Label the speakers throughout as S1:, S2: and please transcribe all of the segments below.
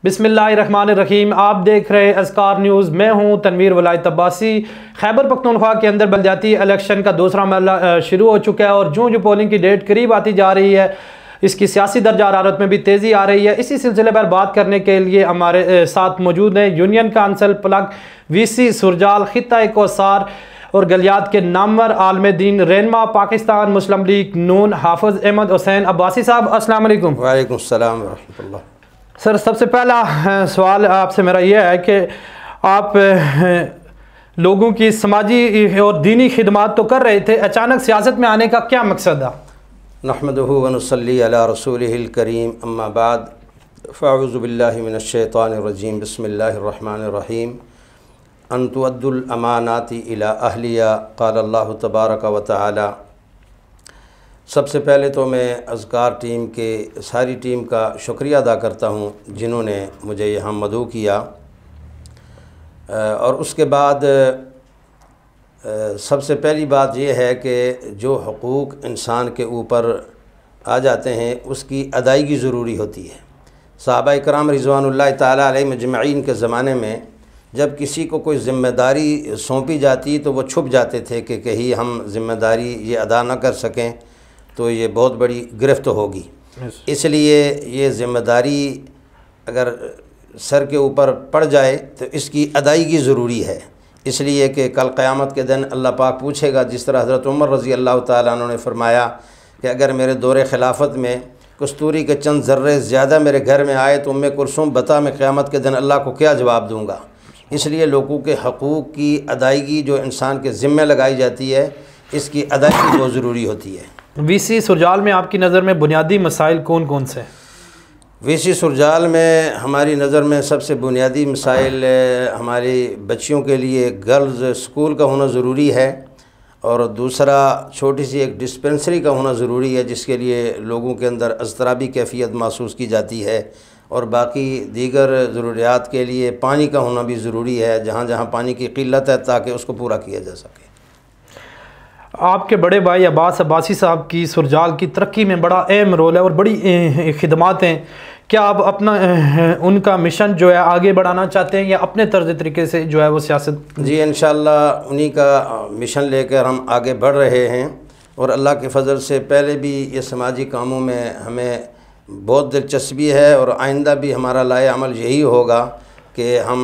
S1: बिस्मिल्लाहिर्रहमानिर्रहीम। आप देख रहे हैं अज़कार न्यूज़। मैं हूं तनवीर वलायत अब्बासी। खैबर पख्तूनख्वा के अंदर बलदियाती इलेक्शन का दूसरा मरहला शुरू हो चुका है और जो पोलिंग की डेट करीब आती जा रही है, इसकी सियासी दर्जा हरारत में भी तेज़ी आ रही है। इसी सिलसिले पर बात करने के लिए हमारे साथ मौजूद हैं यूनियन काउंसिल प्लग वीसी सुरजाल खित्ता कौसार और गलियात के नामवर आलम दीन रहनुमा पाकिस्तान मुस्लिम लीग नून हाफिज़ अहमद हुसैन अब्बासी साहब, अस्सलाम वालेकुम।
S2: वालेकुम सलाम व रहमतुल्लाह।
S1: सर, सबसे पहला सवाल आपसे मेरा यह है कि आप लोगों की समाजी और दीनी खिदमत तो कर रहे थे, अचानक सियासत में आने का क्या मकसद था?
S2: नहमदुहु व नुसल्ली अला रसूलिहिल करीम, अम्मा बाद, फ़अऊज़ु बिल्लाहि मिनश शैतानिर रजीम, बिस्मिल्लाहिर रहमानिर रहीम। अन तुअद्दुल अमानाति इला अहलिया, क़ाल अल्लाहु तबारक व तआला। सबसे पहले तो मैं अज़कार टीम के सारी टीम का शुक्रिया अदा करता हूँ जिन्होंने मुझे यहाँ मदऊ किया, और उसके बाद सबसे पहली बात यह है कि जो हुकूक इंसान के ऊपर आ जाते हैं उसकी अदायगी ज़रूरी होती है। सहाबा कराम रिज़वानुल्लाह ताला अलैहिम अजमईन के ज़माने में जब किसी को कोई ज़िम्मेदारी सौंपी जाती तो वो छुप जाते थे कि कहीं हम ज़िम्मेदारी ये अदा न कर सकें तो ये बहुत बड़ी गिरफ्त होगी। इसलिए ये ज़िम्मेदारी अगर सर के ऊपर पड़ जाए तो इसकी अदायगी ज़रूरी है, इसलिए कि कल क़यामत के दिन अल्लाह पाक पूछेगा, जिस तरह हज़रत उमर रज़ी अल्लाह ताला अन्हु ने फरमाया कि अगर मेरे दौरे खिलाफत में कस्तूरी के चंद ज़र्रे ज़्यादा मेरे घर में आए तो उम्मे कुलसूम बता मैं क़यामत के दिन अल्लाह को क्या जवाब दूँगा। इसलिए लोगों के हक़ूक़ की अदायगी जो इंसान के ज़िम्मे लगाई जाती है, इसकी अदायगी बहुत ज़रूरी होती है।
S1: वीसी सुरजाल में आपकी नज़र में बुनियादी मसाइल कौन कौन से हैं?
S2: वीसी सुरजाल में हमारी नज़र में सबसे बुनियादी मसाइल हमारी बच्चियों के लिए गर्ल्स स्कूल का होना ज़रूरी है, और दूसरा छोटी सी एक डिस्पेंसरी का होना ज़रूरी है जिसके लिए लोगों के अंदर अज़तराबी कैफियत महसूस की जाती है, और बाकी दीगर ज़रूरियात के लिए पानी का होना भी ज़रूरी है जहाँ जहाँ पानी की क़िल्लत है ताकि उसको पूरा किया जा सके।
S1: आपके बड़े भाई अब्बास अब्बासी साहब की सुरजाल की तरक्की में बड़ा अहम रोल है और बड़ी खिदमात हैं। क्या आप अपना उनका मिशन जो है आगे बढ़ाना चाहते हैं या अपने तर्ज़ तरीके से जो है वो सियासत?
S2: जी, इंशाअल्लाह उन्हीं का मिशन लेकर हम आगे बढ़ रहे हैं, और अल्लाह के फ़ज़ल से पहले भी ये समाजी कामों में हमें बहुत दिलचस्पी है, और आइंदा भी हमारा लाए अमल यही होगा कि हम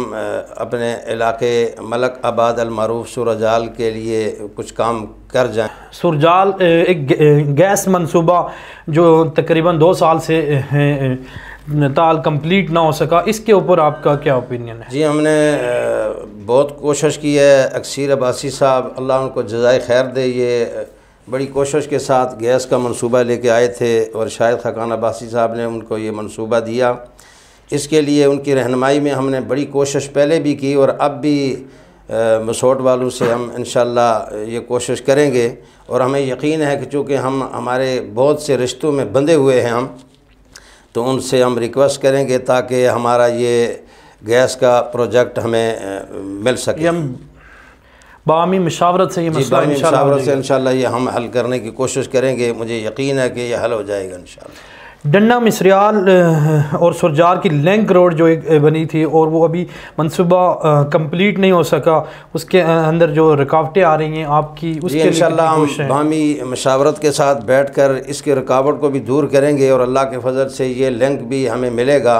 S2: अपने इलाके मलक आबाद अल मारूफ सुरजाल के लिए कुछ काम कर जाएं।
S1: सुरजाल एक गैस मंसूबा जो तकरीबन 2 साल से ताल कंप्लीट ना हो सका, इसके ऊपर आपका क्या ओपिनियन है?
S2: जी, हमने बहुत कोशिश की है। अक्सीर अब्बासी साहब, अल्लाह उनको जज़ाए खैर दे, ये बड़ी कोशिश के साथ गैस का मंसूबा लेके आए थे, और शायद ख़ाक़ान अब्बासी साहब ने उनको ये मंसूबा दिया। इसके लिए उनकी रहनुमाई में हमने बड़ी कोशिश पहले भी की, और अब भी मसोट वालों से हम इंशाअल्लाह ये कोशिश करेंगे, और हमें यकीन है कि चूँकि हम हमारे बहुत से रिश्तों में बंधे हुए हैं हम, तो उनसे हम रिक्वेस्ट करेंगे ताकि हमारा ये गैस का प्रोजेक्ट हमें मिल सके।
S1: हम बामी मशावरत से ये मसला
S2: इंशाअल्लाह ये हम हल करने की कोशिश करेंगे। मुझे यकीन है कि ये हल हो जाएगा इंशाअल्लाह।
S1: डंडा मिसरियाल और सुरजाल की लिंक रोड जो एक बनी थी और वो अभी मंसूबा कंप्लीट नहीं हो सका, उसके अंदर जो रुकावटें आ रही हैं आपकी, उसके लिए
S2: इंशाअल्लाह हम बामी मशावरत के साथ बैठकर इसकी रुकावट को भी दूर करेंगे, और अल्लाह के फजल से ये लिंक भी हमें मिलेगा।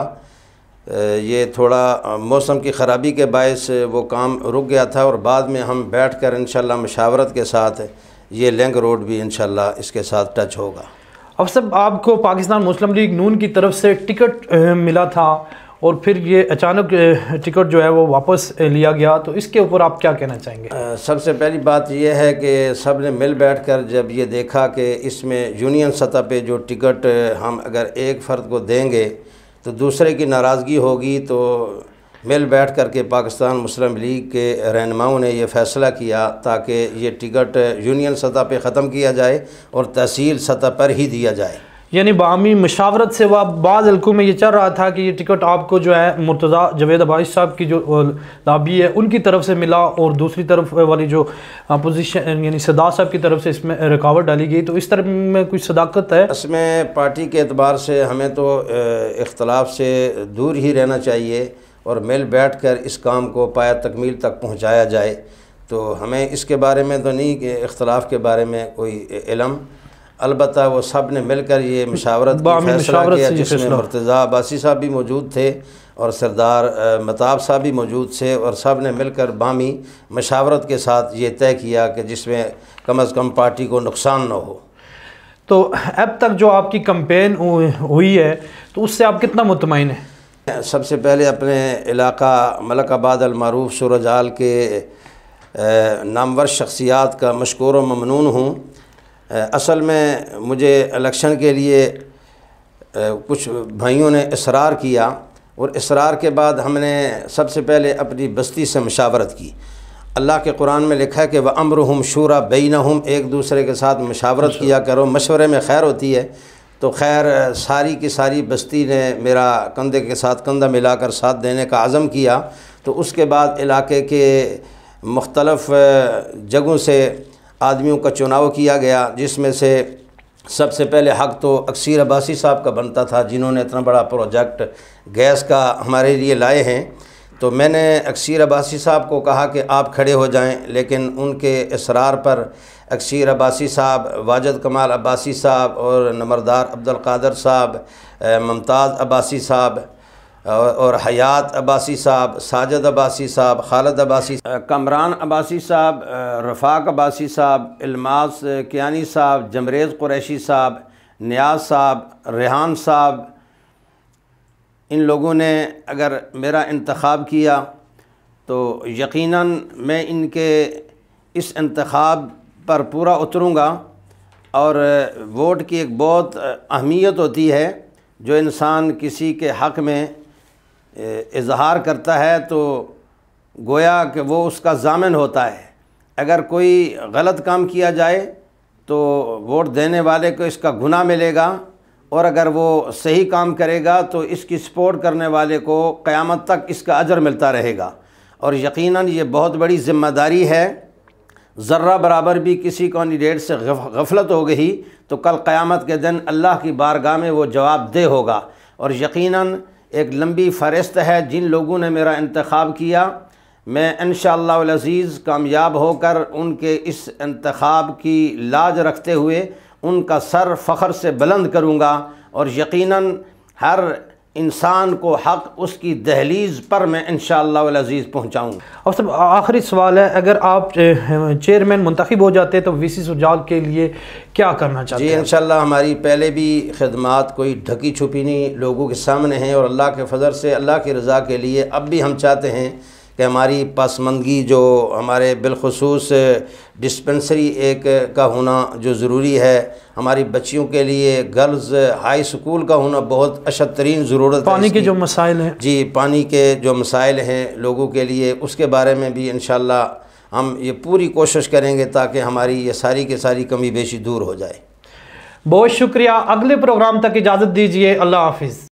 S2: ये थोड़ा मौसम की ख़राबी के बायस वो काम रुक गया था, और बाद में हम बैठकर इंशाअल्लाह मशावरत के साथ ये लिंक रोड भी इंशाअल्लाह इसके साथ टच होगा।
S1: अब सब आपको पाकिस्तान मुस्लिम लीग नून की तरफ से टिकट मिला था और फिर ये अचानक टिकट जो है वो वापस लिया गया, तो इसके ऊपर आप क्या कहना चाहेंगे?
S2: सबसे पहली बात यह है कि सब ने मिल बैठकर जब ये देखा कि इसमें यूनियन सतह पे जो टिकट हम अगर एक फ़र्द को देंगे तो दूसरे की नाराज़गी होगी, तो मिल बैठ कर के पाकिस्तान मुस्लिम लीग के रहनुमाओं ने यह फ़ैसला किया ताकि ये टिकट यूनियन सतह पे ख़त्म किया जाए और तहसील सतह पर ही दिया जाए।
S1: یعنی باہمی مشاورت سے وہ بعض حلقوں میں یہ چل رہا تھا کہ یہ ٹکٹ آپ کو جو ہے مرتضیٰ جاوید عباسی صاحب کی جو لابی ہے ان کی طرف سے ملا، اور دوسری طرف والی جو اپوزیشن یعنی صدارت صاحب کی طرف سے اس میں رکاوٹ ڈالی گئی، تو اس طرح میں کچھ صداقت ہے؟
S2: اس میں پارٹی کے اعتبار سے ہمیں تو اختلاف سے دور ہی رہنا چاہیے اور مل بیٹھ کر اس کام کو پایہ تکمیل تک پہنچایا جائے، تو ہمیں اس کے بارے میں تو نہیں کہ اختلاف کے بارے میں کوئی علم، البتہ وہ سب نے مل کر یہ مشاورت کی فیصلہ کیا، جس میں مرتضیٰ عباسی صاحب بھی موجود تھے اور سردار متعب صاحب بھی موجود تھے، اور سب نے مل کر باہمی مشاورت کے ساتھ یہ طے کیا کہ جس میں کم از کم پارٹی کو نقصان نہ ہو۔
S1: تو اب تک جو آپ کی کمپین ہوئی ہے تو اس سے آپ کتنا مطمئن ہیں؟
S2: سب سے پہلے اپنے علاقہ ملک آباد المعروف سورجال کے نامور شخصیات کا مشکور و ممنون ہوں۔ اصل میں مجھے الیکشن کے لیے کچھ بھائیوں نے اصرار کیا، اور اصرار کے بعد ہم نے سب سے پہلے اپنی بستی سے مشاورت کی۔ اللہ کے قرآن میں لکھا ہے کہ وَأَمْرُهُمْ شُورَى بَيْنَهُمْ، ایک دوسرے کے ساتھ مشاورت کیا کرو، مشورے میں خیر ہوتی ہے۔ تو خیر ساری کی ساری بستی نے میرا کندھے کے ساتھ کندھا ملا کر ساتھ دینے کا عزم کیا۔ تو اس کے بعد علاقے کے مختلف جگہوں سے آدمیوں کا چناؤ کیا گیا، جس میں سے سب سے پہلے حق تو اکثیر عباسی صاحب کا بنتا تھا، جنہوں نے اتنا بڑا پروجیکٹ گیس کا ہمارے لیے لائے ہیں۔ تو میں نے اکثیر عباسی صاحب کو کہا کہ آپ کھڑے ہو جائیں، لیکن ان کے اصرار پر اکثیر عباسی صاحب، واجد کمال عباسی صاحب اور نمبردار عبدالقادر صاحب، ممتاز عباسی صاحب اور حیات عباسی صاحب، ساجد عباسی صاحب، خالد عباسی، کامران عباسی صاحب، رفاق عباسی صاحب، الماس کیانی صاحب، جمریز قریشی صاحب، نیاز صاحب، ریحان صاحب، ان لوگوں نے اگر میرا انتخاب کیا تو یقیناً میں ان کے اس انتخاب پر پورا اتروں گا۔ اور ووٹ کی ایک بہت اہمیت ہوتی ہے، جو انسان کسی کے حق میں اظہار کرتا ہے تو گویا کہ وہ اس کا ضامن ہوتا ہے۔ اگر کوئی غلط کام کیا جائے تو ووٹ دینے والے کو اس کا گناہ ملے گا، اور اگر وہ صحیح کام کرے گا تو اس کی سپورٹ کرنے والے کو قیامت تک اس کا اجر ملتا رہے گا۔ اور یقیناً یہ بہت بڑی ذمہ داری ہے، ذرہ برابر بھی کسی کینڈیڈیٹ سے غفلت ہو گئی تو کل قیامت کے دن اللہ کی بارگاہ میں وہ جواب دہ ہوگا۔ اور یقیناً ایک لمبی فہرست ہے جن لوگوں نے میرا انتخاب کیا، میں انشاءاللہ العزیز کامیاب ہو کر ان کے اس انتخاب کی لاج رکھتے ہوئے ان کا سر فخر سے بلند کروں گا، اور یقیناً ہر انسان کو حق اس کی دہلیز پر میں انشاءاللہ العزیز پہنچاؤں گا۔
S1: اور سب آخری سوال ہے، اگر آپ چیئرمین منتخب ہو جاتے تو وی سی سورجال کے لیے کیا کرنا چاہتے ہیں؟
S2: جی انشاءاللہ ہماری پہلے بھی خدمات کوئی ڈھکی چھپی نہیں لوگوں کے سامنے ہیں، اور اللہ کے فضل سے اللہ کی رضا کے لیے اب بھی ہم چاہتے ہیں کہ ہماری پسماندگی جو ہمارے بالخصوص ڈسپنسری ایک کا ہونا جو ضروری ہے، ہماری بچیوں کے لیے گرلز ہائی سکول کا ہونا بہت اشد ترین ضرورت ہے۔
S1: پانی کے جو مسائل ہیں،
S2: جی پانی کے جو مسائل ہیں لوگوں کے لیے، اس کے بارے میں بھی انشاءاللہ ہم یہ پوری کوشش کریں گے تاکہ ہماری یہ ساری کی ساری کمی بیشی دور ہو جائے۔
S1: بہت شکریہ، اگلے پروگرام تک اجازت دیجیے، اللہ حافظ۔